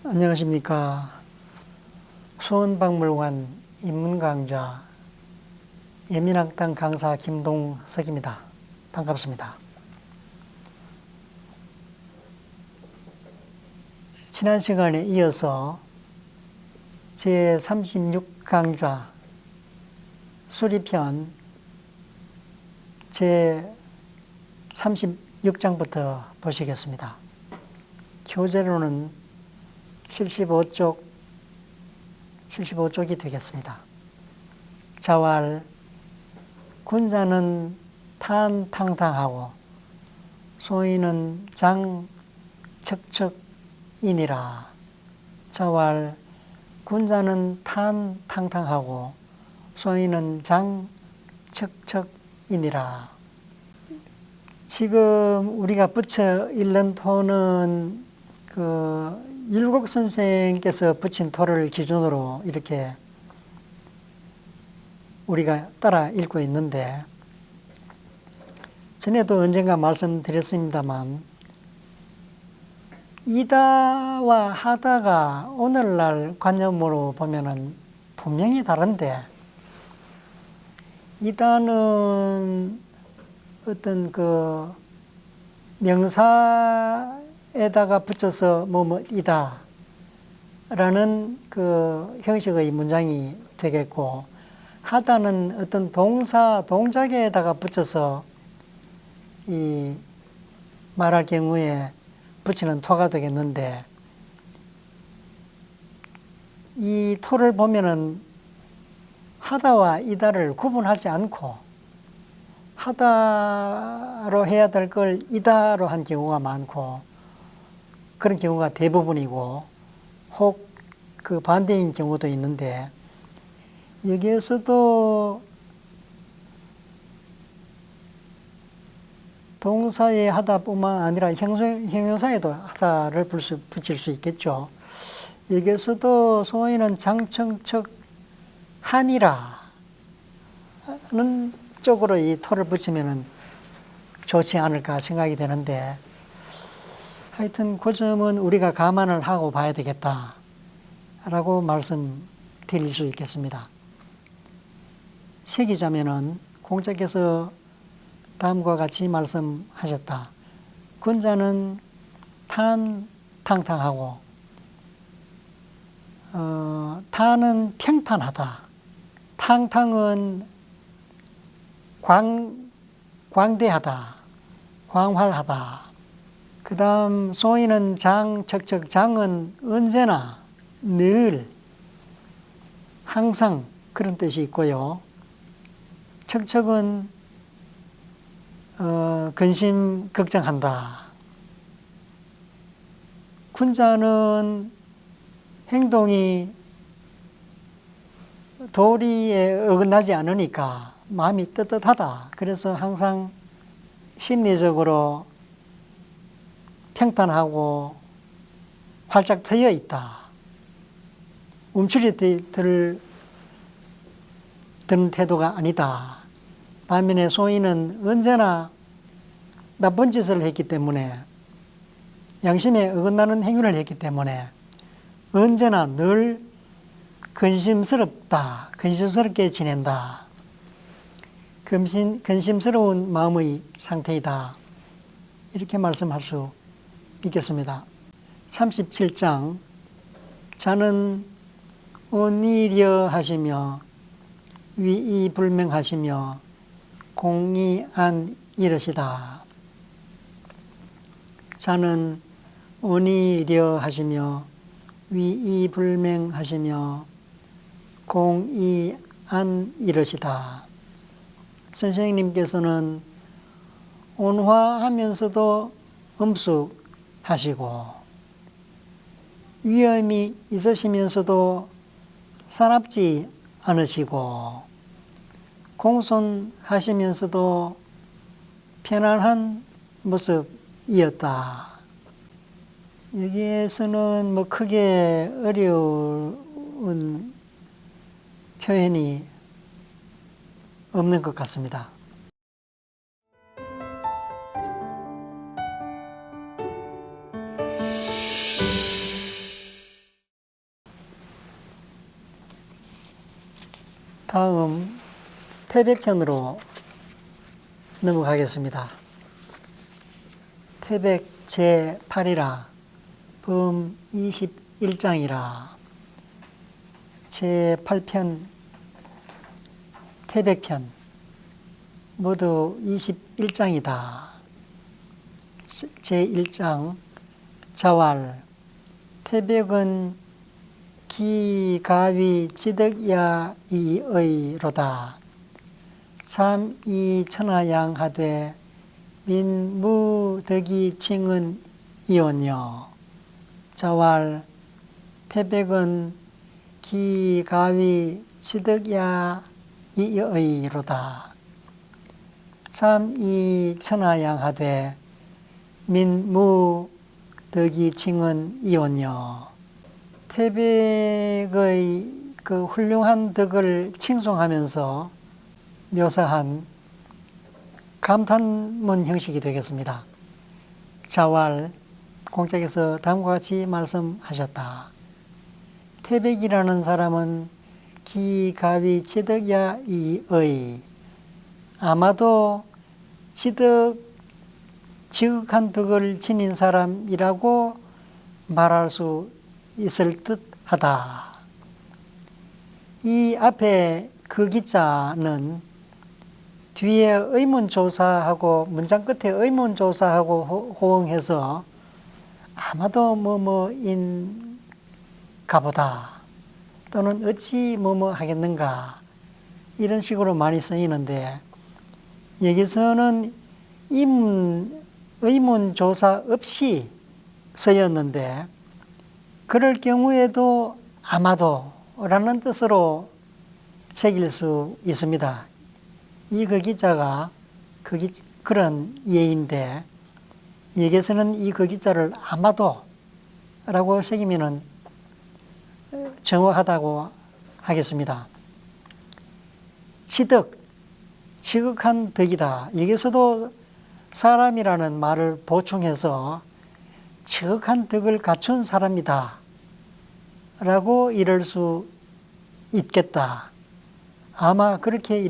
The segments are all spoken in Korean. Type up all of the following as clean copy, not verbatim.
안녕하십니까. 수원박물관 입문강좌 예민학당 강사 김동석입니다. 반갑습니다. 지난 시간에 이어서 제36강좌 수리편 제36장부터 보시겠습니다. 교재로는 75쪽이 되겠습니다. 자왈, 군자는 탄탕탕하고 소인은 장척척이니라. 자왈, 군자는 탄탕탕하고 소인은 장척척이니라. 지금 우리가 붙여 읽는 토는 율곡 선생께서 붙인 토를 기준으로 이렇게 우리가 따라 읽고 있는데, 전에도 언젠가 말씀드렸습니다만 이다와 하다가 오늘날 관념으로 보면은 분명히 다른데, 이다는 어떤 명사에다가 붙여서 뭐뭐이다 라는 형식의 문장이 되겠고, 하다는 어떤 동작에다가 붙여서 말할 경우에 붙이는 토가 되겠는데, 이 토를 보면은 하다와 이다를 구분하지 않고 하다로 해야 될 걸 이다로 한 경우가 많고, 그런 경우가 대부분이고, 혹 반대인 경우도 있는데, 여기에서도 동사에 하다뿐만 아니라 형용사에도 하다를 붙일 수 있겠죠. 여기에서도 소인은 장청척 하니라 는 쪽으로 이 토를 붙이면 좋지 않을까 생각이 되는데, 하여튼 그 점은 우리가 감안을 하고 봐야 되겠다 라고 말씀드릴 수 있겠습니다. 새기자면은 공자께서 다음과 같이 말씀하셨다. 군자는 탄탕탕하고, 탄은 평탄하다. 탕탕은 광대하다, 광활하다. 그 다음 소인은 장척척, 장은 언제나, 늘, 항상 그런 뜻이 있고요. 척척은 근심 걱정한다. 군자는 행동이 도리에 어긋나지 않으니까 마음이 떳떳하다. 그래서 항상 심리적으로 평탄하고 활짝 트여 있다. 움츠리 드는 태도가 아니다. 반면에 소인은 언제나 나쁜 짓을 했기 때문에, 양심에 어긋나는 행위를 했기 때문에 언제나 늘 근심스럽다, 근심스럽게 지낸다. 근심스러운 마음의 상태이다. 이렇게 말씀할 수 있겠습니다. 37장, 자는 언이려 하시며 위이불명하시며 공이안 이르시다. 자는 언이려 하시며 위이불명하시며 공이안 이르시다. 선생님께서는 온화하면서도 엄숙하시고, 위험이 있으시면서도 사납지 않으시고, 공손하시면서도 편안한 모습이었다. 여기에서는 크게 어려운 표현이 없는 것 같습니다. 다음 태백편으로 넘어가겠습니다. 태백 제8이라 범 21장이라 제8편 태백편 모두 21장이다. 제1장 자왈 태백은 기가위 지덕야이의로다. 삼이천하양하되 민무덕이 칭은 이온요. 자왈 태백은 기가위 지덕야이의로다. 삼이천하양하되 민무덕이 칭은 이온요. 태백의 그 훌륭한 덕을 칭송하면서 묘사한 감탄문 형식이 되겠습니다. 자왈 공책에서 다음과 같이 말씀하셨다. 태백이라는 사람은 기가위 지덕야이의 아마도 지극한 덕을 지닌 사람이라고 말할 수 있을 듯하다. 이 앞에 그 기자는 뒤에 의문조사하고 문장 끝에 의문조사하고 호응해서 아마도 뭐뭐인가 보다 또는 어찌 뭐뭐 하겠는가 이런 식으로 많이 쓰이는데 여기서는 의문조사 없이 쓰였는데 그럴 경우에도 아마도 라는 뜻으로 새길 수 있습니다. 이 그 기자가 그런 예인데 여기서는 이 그 기자를 아마도 라고 새기면 정확하다고 하겠습니다. 지극한 덕이다. 여기서도 사람이라는 말을 보충해서 지극한 덕을 갖춘 사람이다 라고 이럴 수 있겠다. 아마 그렇게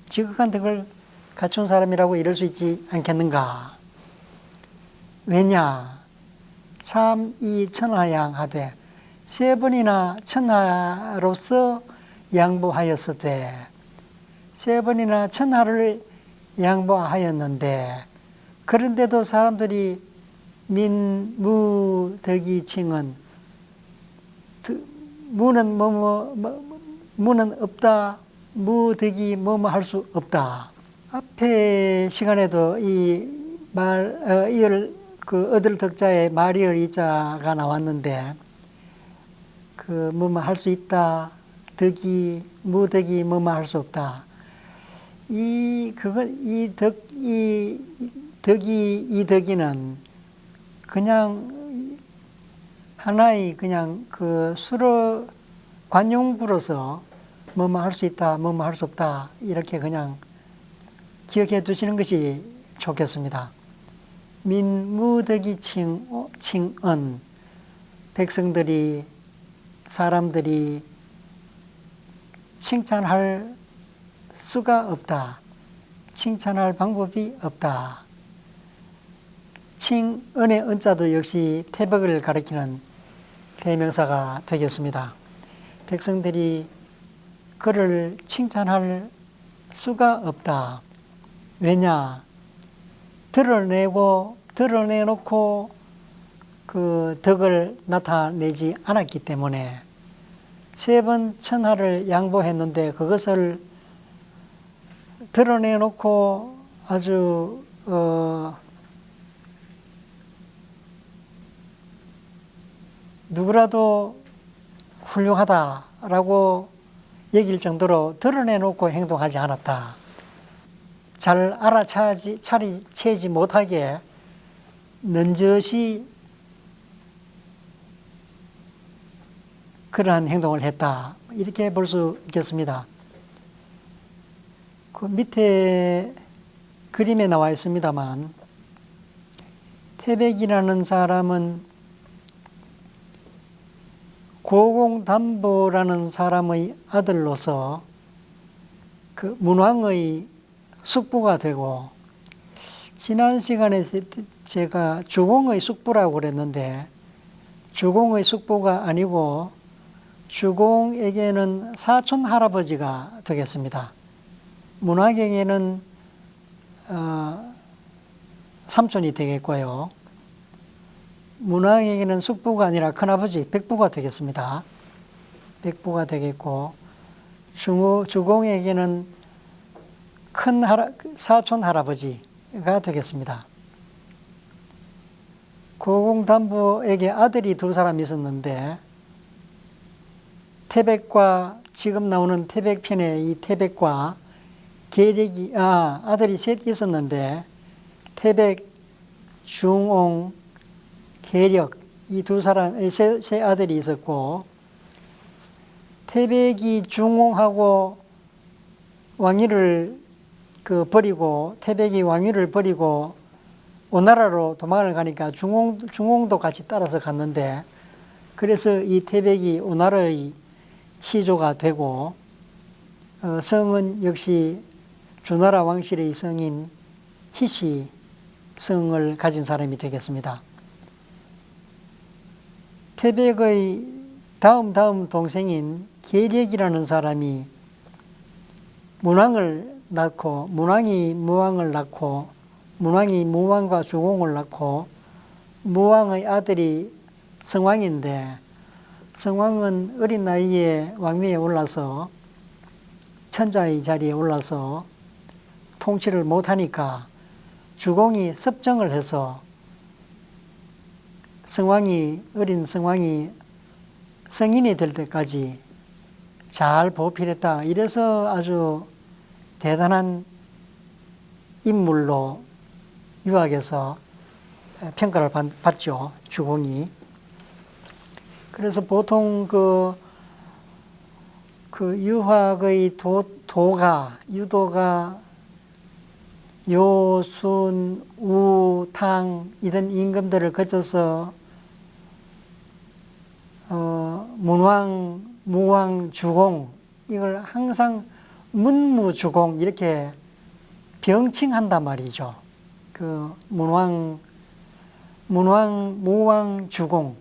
지극한 덕을 갖춘 사람이라고 이럴 수 있지 않겠는가. 왜냐? 삼이천하양하되 세 번이나 천하로서 양보하였으되 세 번이나 천하를 양보하였는데 그런데도 사람들이 민무덕이 칭은 무는 무는 없다. 무덕이 뭐뭐 할 수 없다. 앞에 시간에도 얻을 덕자에 말이을 이자가 나왔는데 그 뭐뭐 할 수 있다. 무덕이 뭐뭐 할 수 없다. 이 덕이는 그냥 하나의 그냥 그 수로 관용구로서 뭐뭐 할 수 있다, 뭐뭐 할 수 없다 이렇게 그냥 기억해 두시는 것이 좋겠습니다. 민무덕이 칭언 사람들이 칭찬할 수가 없다. 칭찬할 방법이 없다. 칭언의 언자도 역시 태백을 가리키는 대명사가 되겠습니다. 백성들이 그를 칭찬할 수가 없다. 왜냐? 드러내놓고 그 덕을 나타내지 않았기 때문에 세 번 천하를 양보했는데 그것을 드러내놓고 아주 누구라도 훌륭하다라고 여길 정도로 드러내놓고 행동하지 않았다. 잘 차리채지 못하게 넌저시 그러한 행동을 했다. 이렇게 볼 수 있겠습니다. 그 밑에 그림에 나와 있습니다만 태백이라는 사람은 고공담보라는 사람의 아들로서 그 문왕의 숙부가 되고, 지난 시간에 제가 주공의 숙부라고 그랬는데 주공의 숙부가 아니고 주공에게는 사촌 할아버지가 되겠습니다. 문왕에게는 삼촌이 되겠고요. 문왕에게는 숙부가 아니라 큰아버지 백부가 되겠습니다. 백부가 되겠고, 주공에게는 사촌 할아버지가 되겠습니다. 고공담부에게 아들이 두 사람 있었는데, 태백과 지금 나오는 태백편의 이 태백과 계력이 아들이 셋 있었는데, 태백, 중옹, 계력 이 두 사람 세 아들이 있었고, 태백이 중옹하고 왕위를 버리고, 태백이 왕위를 버리고 오나라로 도망을 가니까 중옹도 같이 따라서 갔는데, 그래서 이 태백이 오나라의 시조가 되고, 성은 역시 주나라 왕실의 성인 희시 성을 가진 사람이 되겠습니다. 태백의 다음 동생인 계력이라는 사람이 문왕을 낳고, 문왕이 무왕을 낳고, 문왕이 무왕과 주공을 낳고, 무왕의 아들이 성왕인데, 성왕은 어린 나이에 왕위에 올라서 천자의 자리에 올라서 통치를 못하니까 주공이 섭정을 해서 어린 성왕이 성인이 될 때까지 잘 보필했다. 이래서 아주 대단한 인물로 유학에서 평가를 받죠, 주공이. 그래서 보통 그 유학의 유도가 요순, 우, 탕 이런 임금들을 거쳐서 문왕, 무왕, 주공 이걸 항상 문무주공 이렇게 병칭한단 말이죠. 그 문왕, 무왕, 주공,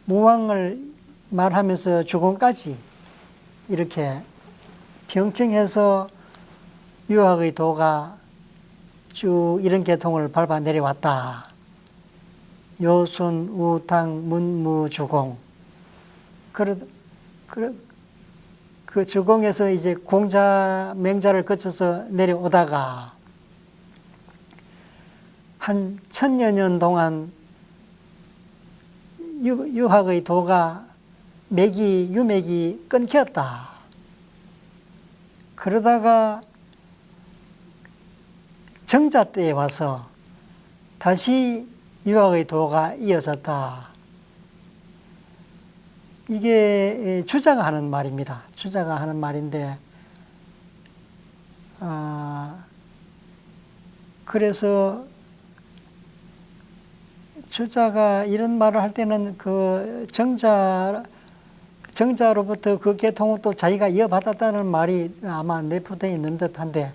무왕을 말하면서 주공까지 이렇게 병칭해서 유학의 도가 쭉 이런 계통을 밟아 내려왔다. 요순, 우탕, 문무, 주공. 그 주공에서 이제 공자, 맹자를 거쳐서 내려오다가 한 1000여 년 동안 유학의 도가 유맥이 끊겼다. 그러다가 정자 때에 와서 다시 유학의 도가 이어졌다. 이게 주자가 하는 말입니다. 주자가 하는 말인데, 그래서 주자가 이런 말을 할 때는 그 정자로부터 그 계통을 또 자기가 이어받았다는 말이 아마 내포되어 있는 듯한데,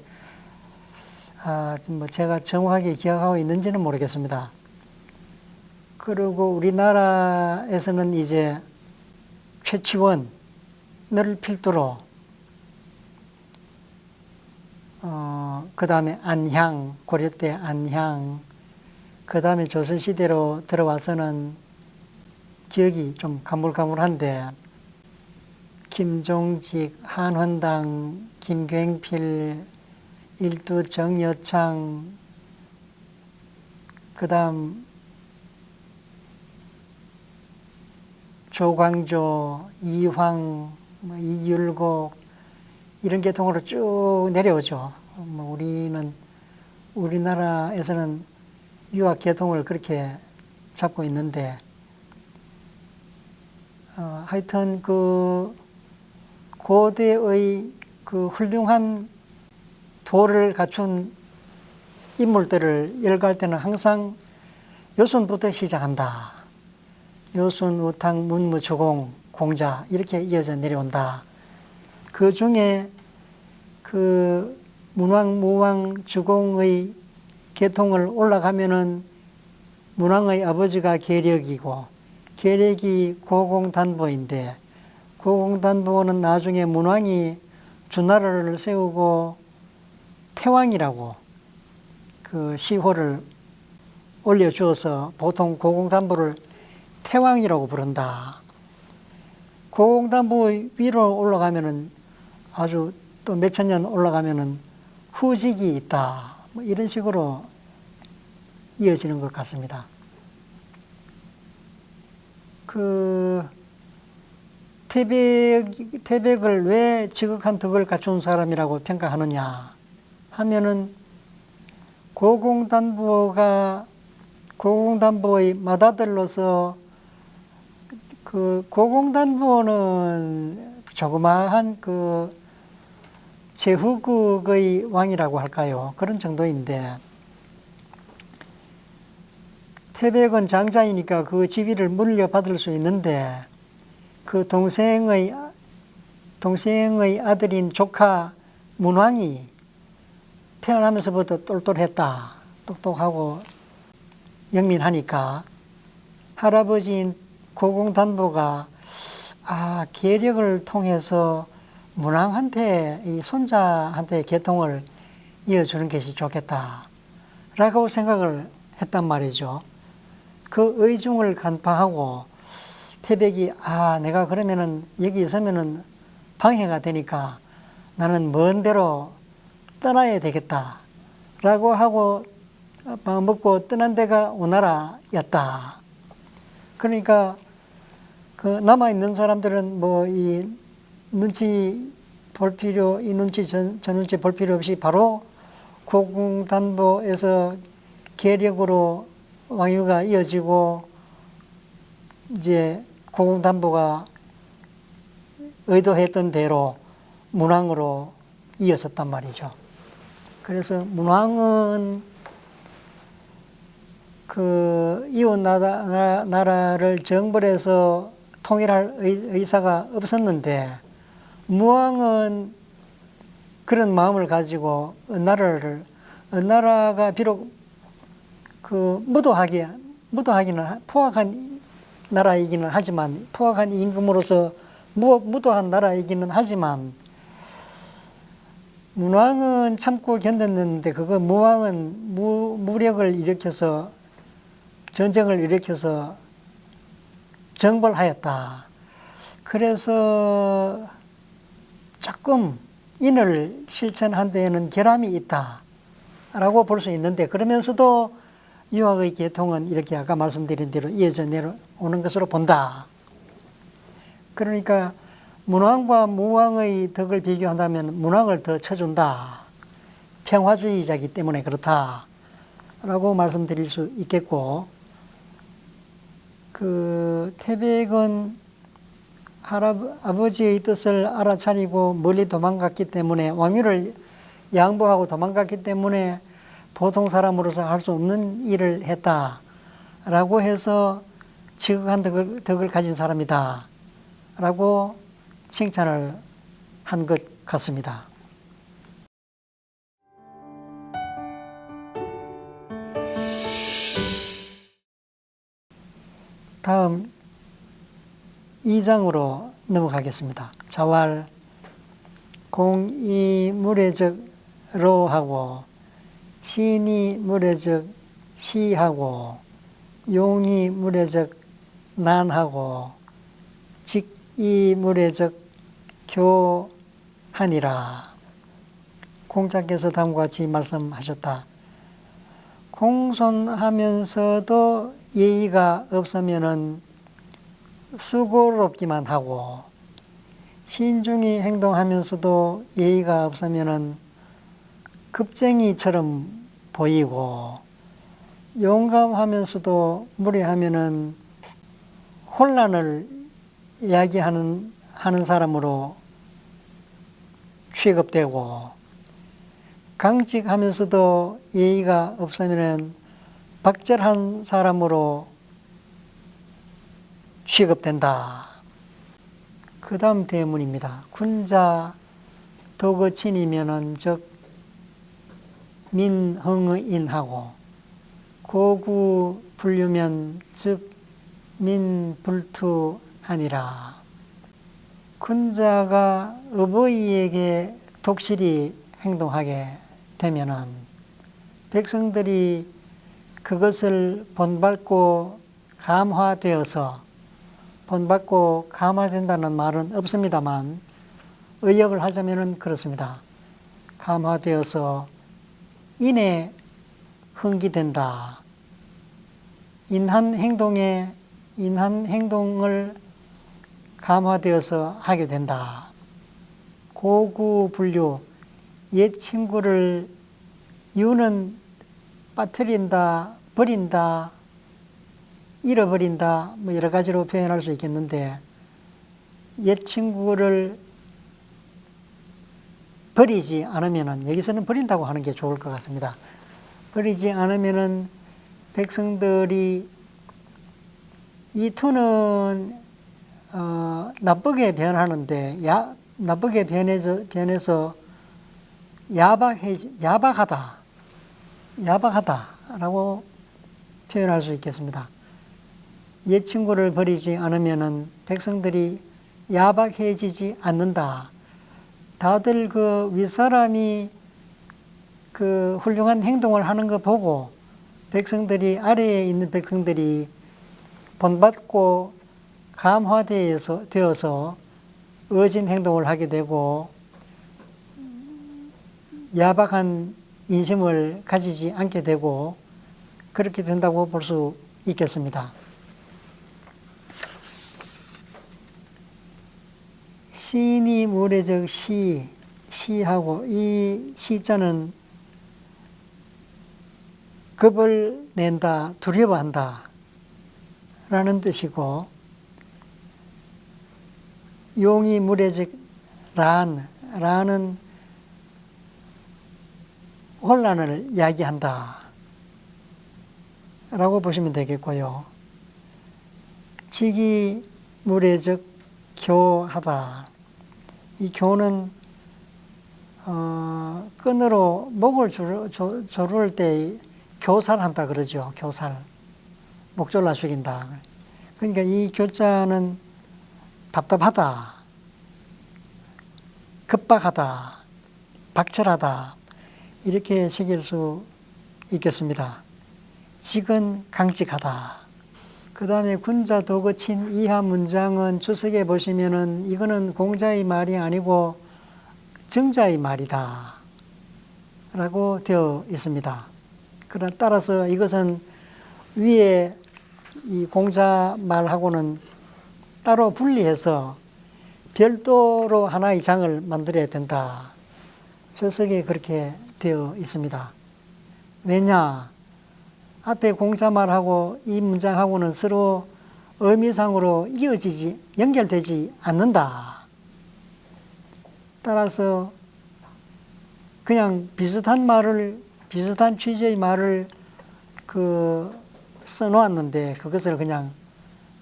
뭐 제가 정확하게 기억하고 있는지는 모르겠습니다. 그리고 우리나라에서는 이제 최치원을 필두로 그 다음에 안향, 고려 때 안향, 그 다음에 조선시대로 들어와서는 기억이 좀 가물가물한데, 김종직, 한헌당, 김경필, 일두 정여창, 그 다음 조광조, 이황, 이율곡 이런 계통으로 쭉 내려오죠. 우리나라에서는 유학 계통을 그렇게 잡고 있는데, 하여튼 그 고대의 그 훌륭한 도를 갖춘 인물들을 열거할 때는 항상 요순부터 시작한다. 요순, 우탕, 문무, 주공, 공자 이렇게 이어져 내려온다. 그 중에 그 그 문왕, 무왕, 주공의 계통을 올라가면은 문왕의 아버지가 계력이고 계력이 고공단보인데 고공단보는 나중에 문왕이 주나라를 세우고 태왕이라고 그 시호를 올려주어서 보통 고공단보를 태왕이라고 부른다. 고공단보 위로 올라가면은 아주 또 몇천 년 올라가면은 후직이 있다. 뭐 이런 식으로 이어지는 것 같습니다. 그 태백을 왜 지극한 덕을 갖춘 사람이라고 평가하느냐 하면은 고공단보의 맏아들로서 그 고공단보는 조그마한 그 제후국의 왕이라고 할까요? 그런 정도인데 태백은 장자이니까 그 지위를 물려받을 수 있는데 그 동생의 아들인 조카 문왕이 태어나면서부터 똘똘했다. 똑똑하고 영민하니까 할아버지인 고공단보가 계력을 통해서 문왕한테 이 손자한테 계통을 이어주는 것이 좋겠다라고 생각을 했단 말이죠. 그 의중을 간파하고 태백이 내가 그러면은 여기 있으면은 방해가 되니까 나는 먼 데로 떠나야 되겠다라고 하고 마음 먹고 떠난 데가 오나라였다. 그러니까 그 남아 있는 사람들은 뭐 이 눈치 볼 필요, 이 눈치 저 눈치 볼 필요 없이 바로 고공단보에서 계력으로 왕위가 이어지고 이제 고공단보가 의도했던 대로 문왕으로 이어졌단 말이죠. 그래서 문왕은 그 이웃 나라를 정벌해서 통일할 의사가 없었는데 무왕은 그런 마음을 가지고 은나라가 비록 그 무도하기는 포악한 나라이기는 하지만 포악한 임금으로서 무도한 나라이기는 하지만 문왕은 참고 견뎠는데 그거 무왕은 무력을 일으켜서 전쟁을 일으켜서 정벌하였다. 그래서 조금 인을 실천한 데에는 결함이 있다라고 볼 수 있는데 그러면서도 유학의 계통은 이렇게 아까 말씀드린 대로 이어져 내려오는 것으로 본다. 그러니까 문왕과 무왕의 덕을 비교한다면 문왕을 더 쳐준다. 평화주의자이기 때문에 그렇다라고 말씀드릴 수 있겠고 그 태백은 아버지의 뜻을 알아차리고 멀리 도망갔기 때문에 왕위를 양보하고 도망갔기 때문에 보통 사람으로서 할 수 없는 일을 했다라고 해서 지극한 덕을 가진 사람이다 라고 칭찬을 한 것 같습니다. 다음 2장으로 넘어가겠습니다. 자왈 공이 무례적로 하고 신이 무례적 시하고 용이 무례적 난하고 직이 무례적 교하니라. 공자께서 다음과 같이 말씀하셨다. 공손하면서도 예의가 없으면은 수고롭기만 하고 신중히 행동하면서도 예의가 없으면은 급쟁이처럼 보이고 용감하면서도 무례하면은 혼란을 이야기하는 사람으로 취급되고 강직하면서도 예의가 없으면은 박절한 사람으로 취급된다. 그 다음 대문입니다. 군자 도거친이면은 즉 민흥의인하고 고구 불류면 즉 민불투하니라. 군자가 어버이에게 독실히 행동하게 되면은 백성들이 그것을 본받고 감화된다는 말은 없습니다만 의역을 하자면은 그렇습니다. 감화되어서 인에 흥기된다. 인한 행동을 감화되어서 하게 된다. 고구분류, 옛 친구를 유는 빠뜨린다, 버린다, 잃어버린다, 뭐 여러 가지로 표현할 수 있겠는데, 옛 친구를 버리지 않으면은, 여기서는 버린다고 하는 게 좋을 것 같습니다. 버리지 않으면은 백성들이 이 투는 나쁘게 변하는데, 나쁘게 변해서 야박하다라고 표현할 수 있겠습니다. 옛 친구를 버리지 않으면은 백성들이 야박해지지 않는다. 다들 그 윗사람이 그 훌륭한 행동을 하는 거 보고 아래에 있는 백성들이 본받고 감화되어서 어진 행동을 하게 되고 야박한 인심을 가지지 않게 되고 그렇게 된다고 볼 수 있겠습니다. 시인이 무례적 시하고 이 시자는 겁을 낸다, 두려워한다 라는 뜻이고, 용이 무례적 라는 혼란을 이야기한다 라고 보시면 되겠고요. 직이 무례적 교하다. 이 교는 끈으로 목을 조를 때 교살한다 그러죠. 교살. 목 졸라 죽인다. 그러니까 이 교자는 답답하다, 급박하다, 박철하다 이렇게 새길 수 있겠습니다. 직은 강직하다. 그 다음에 군자 도거친 이하 문장은 주석에 보시면은 이거는 공자의 말이 아니고 정자의 말이다 라고 되어 있습니다. 그러나 따라서 이것은 위에 이 공자 말하고는 따로 분리해서 별도로 하나의 장을 만들어야 된다. 주석에 그렇게 되어 있습니다. 왜냐? 앞에 공자 말하고 이 문장하고는 서로 의미상으로 연결되지 않는다. 따라서 그냥 비슷한 취지의 말을 써놓았는데 그것을 그냥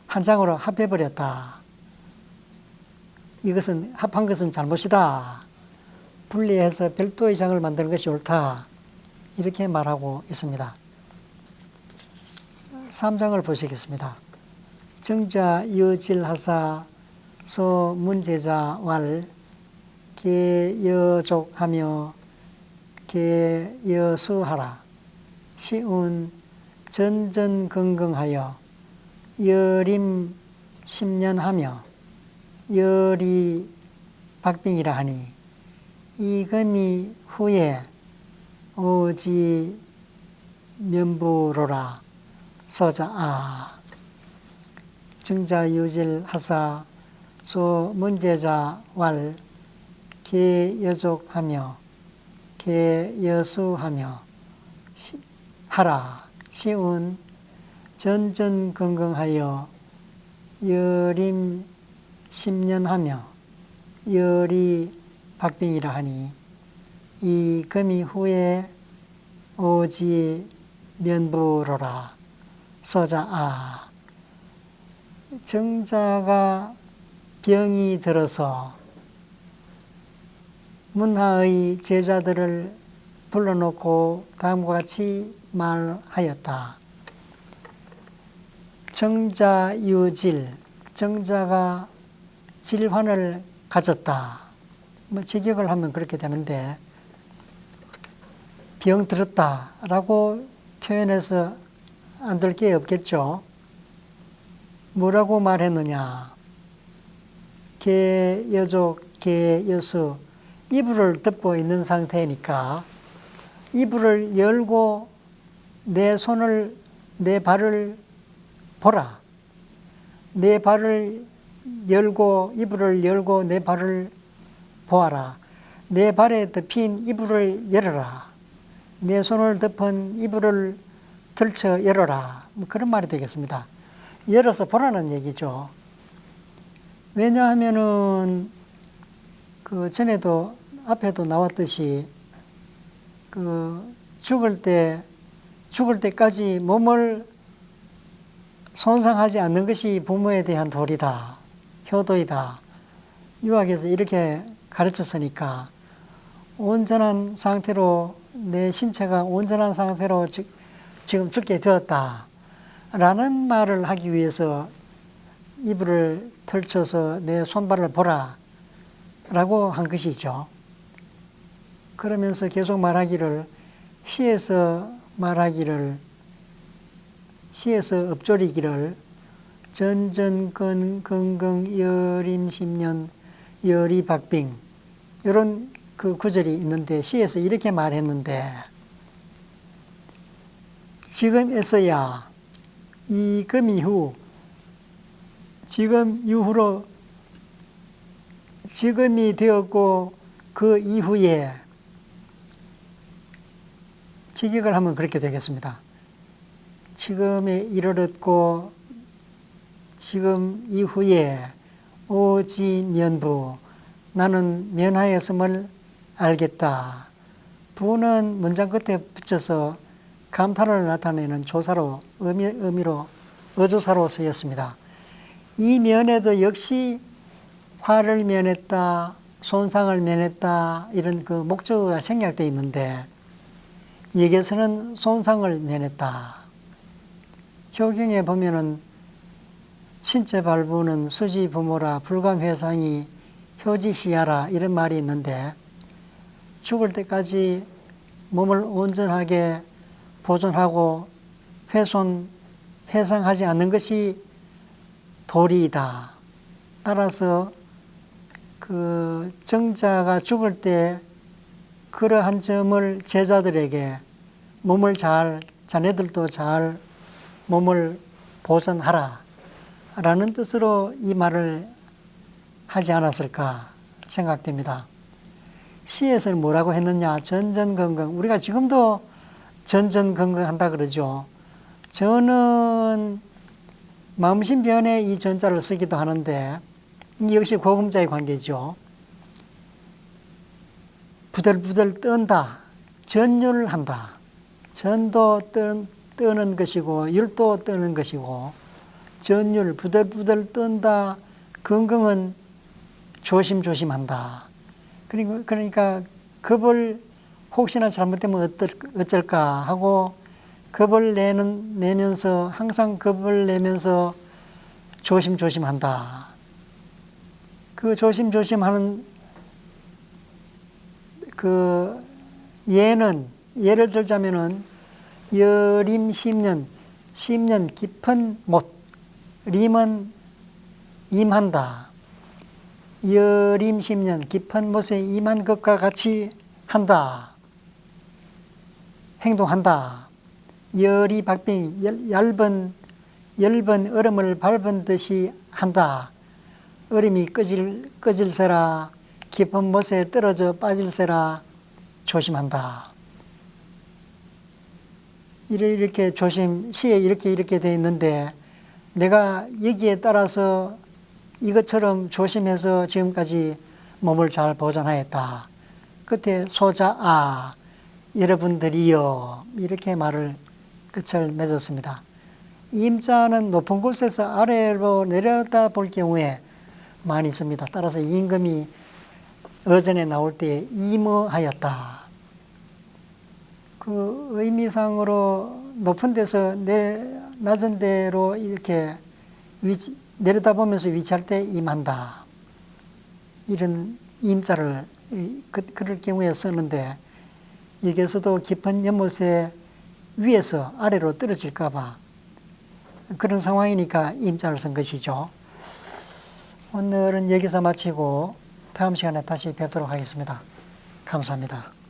한 장으로 합해버렸다. 이것은 합한 것은 잘못이다. 분리해서 별도의 장을 만드는 것이 옳다. 이렇게 말하고 있습니다. 3장을 보시겠습니다. 정자 여질하사 소 문제자 왈 개여족하며 개여수하라. 시운 전전긍긍하여 여림 10년하며 열이 박빙이라 하니 이금이 후에 오지 면부로라. 서자 정자 유질하사 소 문제자 왈 개여족하며 개여수하며 하라. 시운 전전긍긍하여 여림 10년하며 열이 박빙이라 하니 이 금이 후에 오지 면부로라. 서자 정자가 병이 들어서 문하의 제자들을 불러놓고 다음과 같이 말하였다. 정자유질, 정자가 질환을 가졌다. 뭐 직역을 하면 그렇게 되는데 병 들었다라고 표현해서 안 될 게 없겠죠. 뭐라고 말했느냐. 개여족, 개여수, 이불을 덮고 있는 상태니까 이불을 열고 내 손을, 내 발을 보라. 내 발을 열고, 이불을 열고 내 발을 보아라. 내 발에 덮인 이불을 열어라. 내 손을 덮은 이불을 들쳐 열어라. 뭐 그런 말이 되겠습니다. 열어서 보라는 얘기죠. 왜냐하면은 그 전에도 앞에도 나왔듯이 그 죽을 때까지 몸을 손상하지 않는 것이 부모에 대한 도리다, 효도이다. 유학에서 이렇게 가르쳤으니까 온전한 상태로 내 신체가 온전한 상태로 지금 죽게 되었다 라는 말을 하기 위해서 이불을 펼쳐서 내 손발을 보라 라고 한 것이죠. 그러면서 계속 말하기를 시에서 읊조리기를 전전근긍긍 여림십년 여리박빙 이런 그 구절이 있는데 시에서 이렇게 말했는데 지금에서야 이금 이후 지금 이후로 지금이 되었고 그 이후에 직역을 하면 그렇게 되겠습니다. 지금에 이르렀고 지금 이후에 오지면부 나는 면하였음을 알겠다. 부는 문장 끝에 붙여서 감탄을 나타내는 조사로 의미로 어조사로 쓰였습니다. 이 면에도 역시 화를 면했다, 손상을 면했다 이런 그 목적어가 생략되어 있는데 여기에서는 손상을 면했다. 효경에 보면은 신체 발부는 수지 부모라 불감회상이 효지시야라 이런 말이 있는데 죽을 때까지 몸을 온전하게 보존하고 회상하지 않는 것이 도리이다. 따라서 그 정자가 죽을 때 그러한 점을 제자들에게 몸을 자네들도 잘 몸을 보존하라 라는 뜻으로 이 말을 하지 않았을까 생각됩니다. 시에서는 뭐라고 했느냐? 전전긍긍. 우리가 지금도 전전긍긍 한다 그러죠. 저는 마음심변에 이 전자를 쓰기도 하는데 역시 고금자의 관계죠. 부들부들 떤다. 전율한다. 전도 떠는 것이고 율도 떠는 것이고 전율 부들부들 떤다. 긍긍은 조심조심한다. 그러니까 겁을 혹시나 잘못되면 어쩔까 하고 겁을 내면서 항상 겁을 내면서 조심조심한다. 그 조심조심하는 그 예를 들자면은 여림 10년, 10년 깊은 못, 림은 임한다. 여림 10년 깊은 못에 임한 것과 같이 한다. 행동한다. 열이 박빙, 얇은 얼음을 밟은 듯이 한다. 얼음이 꺼질세라, 깊은 못에 떨어져 빠질세라, 조심한다. 이렇게 시에 이렇게 되어 있는데 내가 여기에 따라서 이것처럼 조심해서 지금까지 몸을 잘 보존하였다. 끝에 소자아, 여러분들이요. 이렇게 말을 끝을 맺었습니다. 임자는 높은 곳에서 아래로 내려다 볼 경우에 많이 있습니다. 따라서 임금이 어전에 나올 때 임어하였다. 그 의미상으로 높은 데서 낮은 데로 이렇게 내려다보면서 위치할 때 임한다. 이런 임자를 그럴 경우에 쓰는데, 여기에서도 깊은 연못에 위에서 아래로 떨어질까 봐 그런 상황이니까 임자를 쓴 것이죠. 오늘은 여기서 마치고 다음 시간에 다시 뵙도록 하겠습니다. 감사합니다.